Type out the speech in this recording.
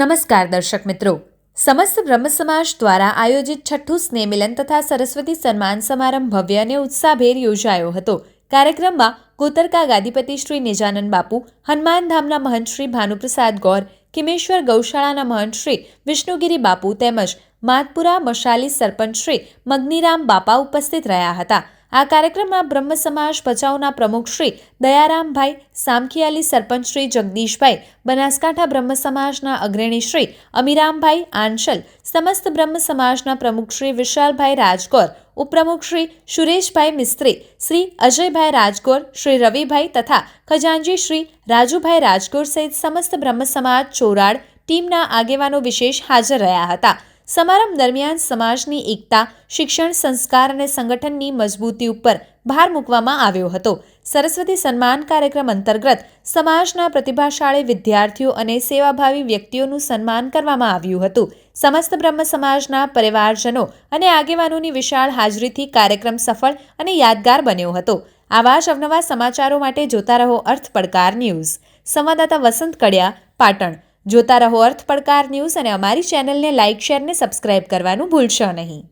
નમસ્કાર દર્શક મિત્રો, સમસ્ત બ્રહ્મ સમાજ દ્વારા આયોજિત છઠ્ઠું સ્નેહ મિલન તથા સરસ્વતી સન્માન સમારંભ ભવ્ય અને ઉત્સાહભેર યોજાયો હતો। કાર્યક્રમમાં કોતરકા ગાદીપતિ શ્રી નિજાનંદ બાપુ, હનુમાન ધામના મહંત શ્રી ભાનુપ્રસાદ ગૌર, કિમેશ્વર ગૌશાળાના મહંત શ્રી વિષ્ણુગીરી બાપુ તેમજ માતપુરા મશાલી સરપંચ શ્રી મગનીરામ બાપા ઉપસ્થિત રહ્યા હતા। આ કાર્યક્રમમાં બ્રહ્મ સમાજ ભચાઉના પ્રમુખ શ્રી દયારામભાઈ, સામખિયાલી સરપંચ શ્રી જગદીશભાઈ, બનાસકાંઠા બ્રહ્મ સમાજના અગ્રણી શ્રી અમીરામભાઈ આંચલ, સમસ્ત બ્રહ્મ સમાજના પ્રમુખ શ્રી વિશાલભાઈ રાજગોર, ઉપપ્રમુખ શ્રી સુરેશભાઈ મિસ્ત્રી, શ્રી અજયભાઈ રાજગોર, શ્રી રવિભાઈ તથા ખજાનજી શ્રી રાજુભાઈ રાજગોર સહિત સમસ્ત બ્રહ્મ સમાજ ચોરાડ ટીમના આગેવાનો વિશેષ હાજર રહ્યા હતા। સમારંભ દરમિયાન સમાજની એકતા, શિક્ષણ, સંસ્કાર અને સંગઠનની મજબૂતી ઉપર ભાર મૂકવામાં આવ્યો હતો। સરસ્વતી સન્માન કાર્યક્રમ અંતર્ગત સમાજના પ્રતિભાશાળી વિદ્યાર્થીઓ અને સેવાભાવી વ્યક્તિઓનું સન્માન કરવામાં આવ્યું હતું। સમસ્ત બ્રહ્મ સમાજના પરિવારજનો અને આગેવાનોની વિશાળ હાજરીથી કાર્યક્રમ સફળ અને યાદગાર બન્યો હતો। આવા જ અવનવા સમાચારો માટે જોતા રહો અર્થ પડકાર ન્યૂઝ। સંવાદદાતા વસંત કડિયા, પાટણ। જોતા રહો અર્થ પડકાર ન્યૂઝ અને અમારી ચેનલને લાઇક, શેર અને સબસ્ક્રાઇબ કરવાનું ભૂલશો નહીં।